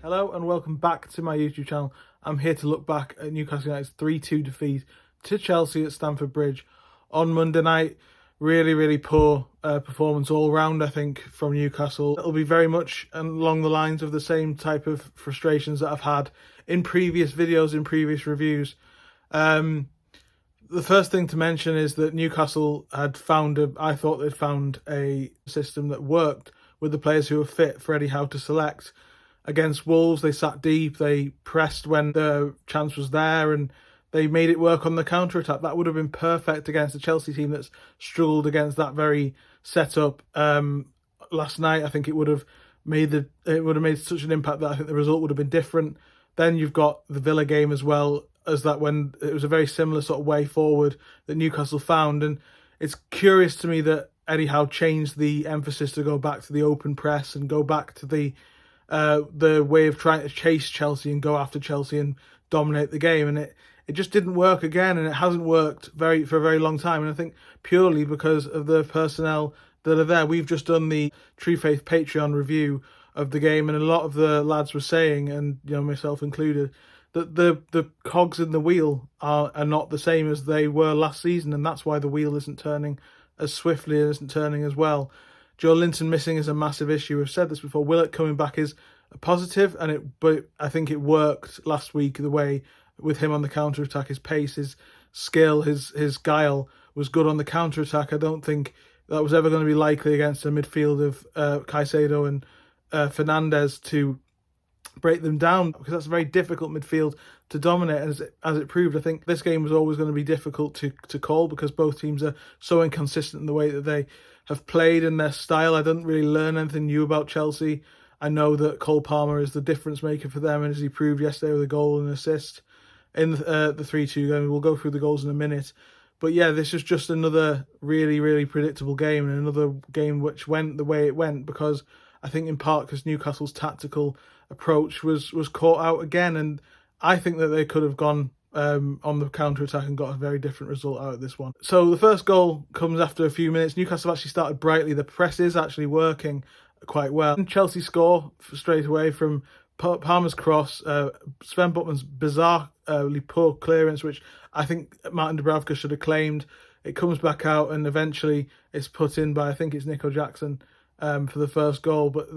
Hello and welcome back to my YouTube channel. I'm here to look back at Newcastle United's 3-2 defeat to Chelsea at Stamford Bridge on Monday night. Really poor performance all round, I think, from Newcastle. It'll be very much along the lines of the same type of frustrations that I've had in previous videos, in previous reviews. The first thing to mention is that Newcastle had I thought they'd found a system that worked with the players who were fit for Eddie Howe to select. Against Wolves, they sat deep, they pressed when the chance was there, and they made it work on the counter-attack. That would have been perfect against the Chelsea team that's struggled against that very setup. Last night, I think it would have made such an impact that I think the result would have been different. Then you've got the Villa game as well, as that when it was a very similar sort of way forward that Newcastle found. And it's curious to me that Eddie Howe changed the emphasis to go back to the open press and go back to the way of trying to chase Chelsea and go after Chelsea and dominate the game, and it just didn't work again, and it hasn't worked for a very long time. And I think purely because of the personnel that are there. We've just done the True Faith Patreon review of the game, and a lot of the lads were saying, and myself included, that the cogs in the wheel are not the same as they were last season, and that's why the wheel isn't turning as swiftly and isn't turning as well. Joe Linton missing is a massive issue. We've said this before. Willett coming back is a positive, but I think it worked last week the way with him on the counter-attack. His pace, his skill, his guile was good on the counter-attack. I don't think that was ever going to be likely against a midfield of Caicedo and Fernandes to break them down, because that's a very difficult midfield to dominate. As it proved, I think this game was always going to be difficult to call because both teams are so inconsistent in the way that they have played in their style. I didn't really learn anything new about Chelsea. I know that Cole Palmer is the difference maker for them, and as he proved yesterday with a goal and assist in the 3-2 game. We'll go through the goals in a minute. But yeah, this is just another really predictable game, and another game which went the way it went, because I think in part because Newcastle's tactical approach was caught out again, and I think that they could have gone on the counter-attack and got a very different result out of this one. So the first goal comes after a few minutes. Newcastle actually started brightly. The press is actually working quite well. And Chelsea score straight away from Palmer's cross, Sven Botman's bizarrely poor clearance, which I think Martin Dubravka should have claimed. It comes back out, and eventually it's put in by, I think it's Nico Jackson for the first goal. But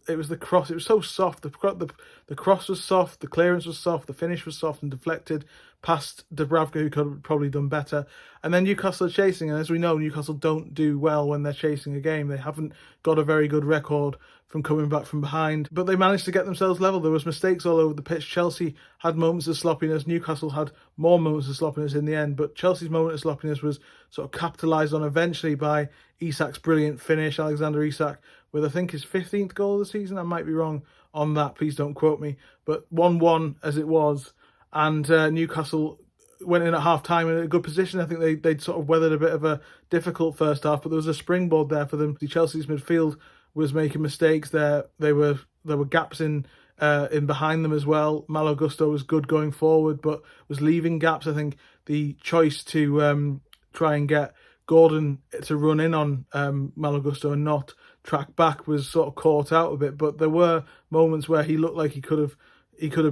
it was the cross. It was so soft. The cross was soft. The clearance was soft. The finish was soft and deflected past Dubravka, who could have probably done better. And then Newcastle are chasing. And as we know, Newcastle don't do well when they're chasing a game. They haven't got a very good record from coming back from behind. But they managed to get themselves level. There was mistakes all over the pitch. Chelsea had moments of sloppiness. Newcastle had more moments of sloppiness in the end. But Chelsea's moment of sloppiness was sort of capitalised on eventually by Isak's brilliant finish. Alexander Isak with, I think, his 15th goal of the season. I might be wrong on that. Please don't quote me. But 1-1 as it was. And Newcastle went in at half-time in a good position. I think they'd sort of weathered a bit of a difficult first half, but there was a springboard there for them. Chelsea's midfield was making mistakes there. There were gaps in behind them as well. Malo Gusto was good going forward, but was leaving gaps. I think the choice to try and get Gordon to run in on Malo Gusto and not track back was sort of caught out a bit. But there were moments where he looked like he could have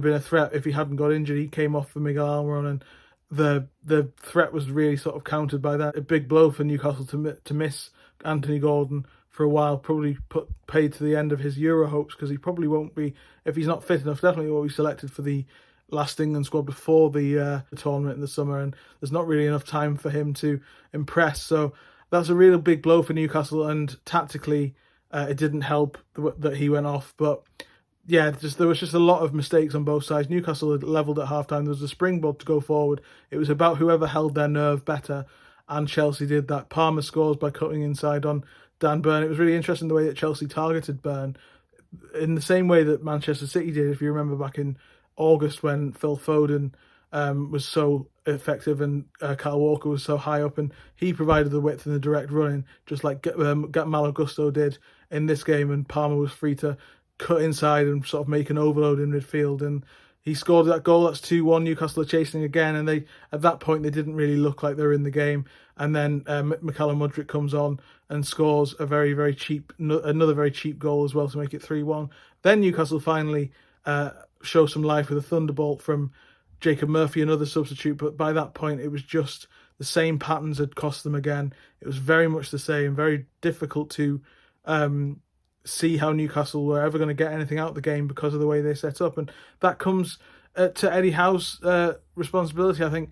been a threat if he hadn't got injured. He came off for Miguel Almiron, and the threat was really sort of countered by that. A big blow for Newcastle to miss Anthony Gordon for a while, probably paid to the end of his Euro hopes, because he probably won't be, if he's not fit enough, definitely won't be selected for the last England squad before the tournament in the summer, and there's not really enough time for him to impress. So that's a real big blow for Newcastle, and tactically it didn't help that he went off. But yeah, there was just a lot of mistakes on both sides. Newcastle had levelled at half-time. There was a springboard to go forward. It was about whoever held their nerve better, and Chelsea did that. Palmer scores by cutting inside on Dan Burn. It was really interesting the way that Chelsea targeted Burn, in the same way that Manchester City did, if you remember back in August when Phil Foden was so effective and Kyle Walker was so high up, and he provided the width and the direct running, just like Malo Gusto did in this game, and Palmer was free to cut inside and sort of make an overload in midfield, and he scored that goal. That's 2-1. Newcastle are chasing again, and at that point they didn't really look like they were in the game. And then Mykhailo Mudryk comes on and scores another very cheap goal as well to make it 3-1. Then Newcastle finally show some life with a thunderbolt from Jacob Murphy, another substitute, but by that point it was just the same patterns had cost them again. It was very much the same, very difficult to see how Newcastle were ever going to get anything out of the game because of the way they set up, and that comes to Eddie Howe's responsibility. I think,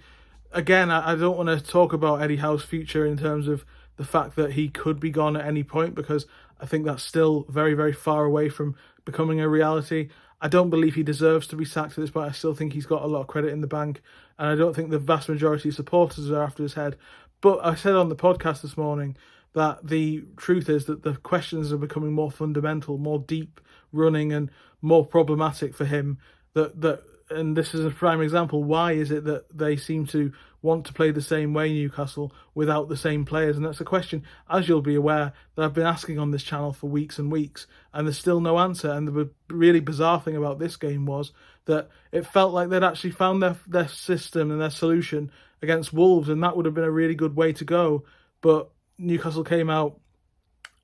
again, I don't want to talk about Eddie Howe's future in terms of the fact that he could be gone at any point, because I think that's still very, very far away from becoming a reality. I don't believe he deserves to be sacked at this point. I still think he's got a lot of credit in the bank, and I don't think the vast majority of supporters are after his head. But I said on the podcast this morning that the truth is that the questions are becoming more fundamental, more deep running, and more problematic for him. And this is a prime example. Why is it that they seem to want to play the same way, Newcastle, without the same players? And that's a question, as you'll be aware, that I've been asking on this channel for weeks and weeks, and there's still no answer. And the really bizarre thing about this game was that it felt like they'd actually found their system and their solution against Wolves, and that would have been a really good way to go. But Newcastle came out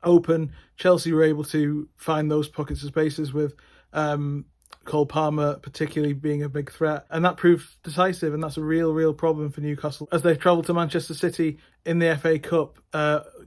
open. Chelsea were able to find those pockets of spaces with Cole Palmer particularly being a big threat, and that proved decisive, and that's a real problem for Newcastle as they travel to Manchester City in the FA Cup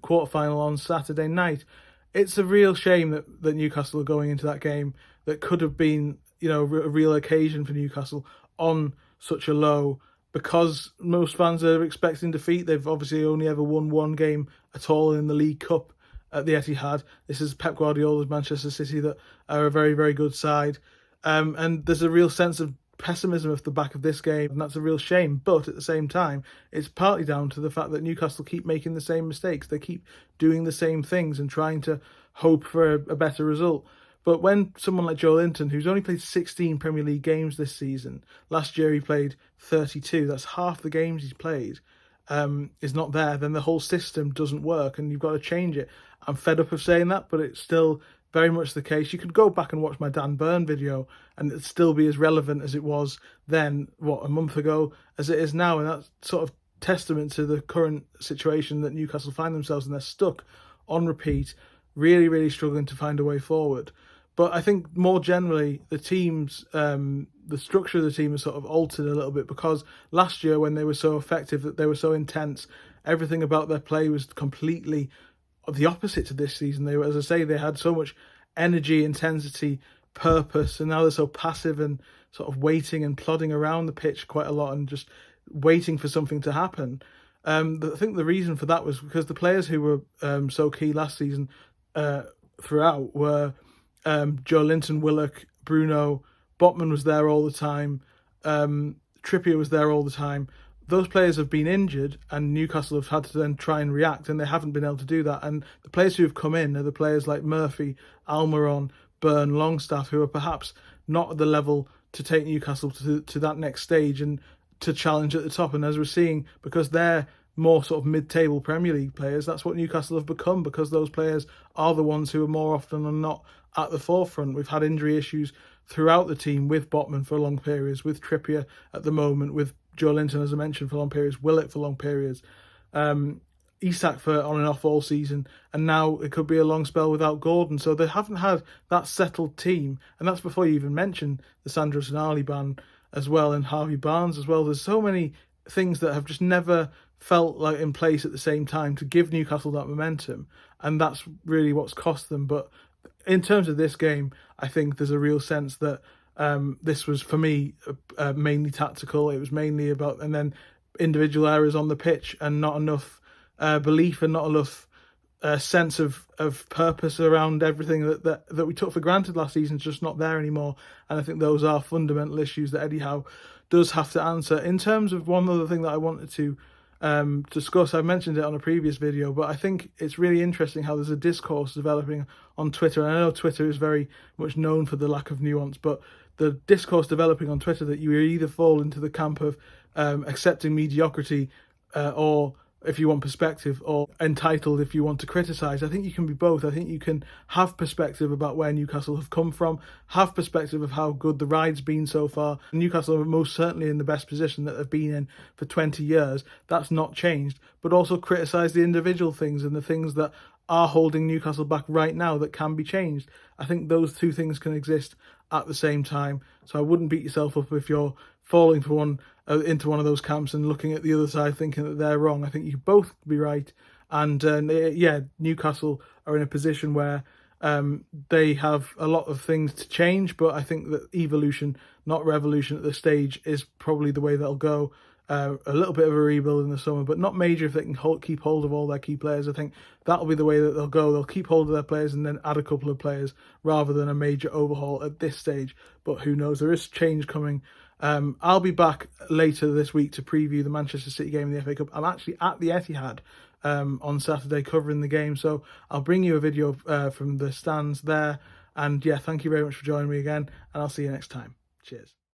quarter-final on Saturday night. It's a real shame that Newcastle are going into that game that could have been, a real occasion for Newcastle on such a low, because most fans are expecting defeat. They've obviously only ever won one game at all in the League Cup at the Etihad. This is Pep Guardiola's Manchester City that are a very, very good side. And there's a real sense of pessimism at the back of this game, and that's a real shame. But at the same time, it's partly down to the fact that Newcastle keep making the same mistakes. They keep doing the same things and trying to hope for a better result. But when someone like Joelinton, who's only played 16 Premier League games this season, last year he played 32, that's half the games he's played, is not there, then the whole system doesn't work, and you've got to change it. I'm fed up of saying that, but it's still very much the case. You could go back and watch my Dan Burn video and it'd still be as relevant as it was then, a month ago, as it is now. And that's sort of testament to the current situation that Newcastle find themselves in. They're stuck on repeat, really struggling to find a way forward. But I think more generally, the team's, the structure of the team has sort of altered a little bit, because last year when they were so effective, that they were so intense, everything about their play was completely the opposite to this season. They were, as I say, they had so much energy, intensity, purpose, and now they're so passive and sort of waiting and plodding around the pitch quite a lot and just waiting for something to happen. I think the reason for that was because the players who were so key last season throughout were Joelinton, Willock, Bruno, Botman was there all the time, Trippier was there all the time. Those players have been injured, and Newcastle have had to then try and react, and they haven't been able to do that. And the players who have come in are the players like Murphy, Almiron, Byrne, Longstaff, who are perhaps not at the level to take Newcastle to that next stage and to challenge at the top. And as we're seeing, because they're more sort of mid-table Premier League players, that's what Newcastle have become, because those players are the ones who are more often than not at the forefront. We've had injury issues throughout the team with Botman for long periods, with Trippier at the moment, with Joelinton, as I mentioned, for long periods, Willett for long periods, Isak for on and off all season, and now it could be a long spell without Gordon. So they haven't had that settled team, and that's before you even mention the Sandro Tonali ban as well, and Harvey Barnes as well. There's so many things that have just never felt like in place at the same time to give Newcastle that momentum, and that's really what's cost them. But in terms of this game, I think there's a real sense that this was, for me, mainly tactical. It was mainly about, and then individual errors on the pitch, and not enough belief and not enough sense of purpose around everything that we took for granted last season is just not there anymore. And I think those are fundamental issues that Eddie Howe does have to answer. In terms of one other thing that I wanted to discuss, I mentioned it on a previous video, but I think it's really interesting how there's a discourse developing on Twitter. And I know Twitter is very much known for the lack of nuance, but the discourse developing on Twitter that you either fall into the camp of accepting mediocrity or, if you want perspective, or entitled if you want to criticise. I think you can be both. I think you can have perspective about where Newcastle have come from, have perspective of how good the ride's been so far. Newcastle are most certainly in the best position that they've been in for 20 years. That's not changed. But also criticise the individual things and the things that are holding Newcastle back right now that can be changed. I think those two things can exist at the same time. So I wouldn't beat yourself up if you're falling for into one of those camps and looking at the other side thinking that they're wrong. I think you both be right. And yeah, Newcastle are in a position where they have a lot of things to change, but I think that evolution, not revolution at this stage, is probably the way that'll go. A little bit of a rebuild in the summer, but not major if they can keep hold of all their key players. I think that'll be the way that they'll go. They'll keep hold of their players and then add a couple of players rather than a major overhaul at this stage. But who knows? There is change coming. I'll be back later this week to preview the Manchester City game in the FA Cup. I'm actually at the Etihad on Saturday covering the game, so I'll bring you a video from the stands there. And yeah, thank you very much for joining me again, and I'll see you next time. Cheers.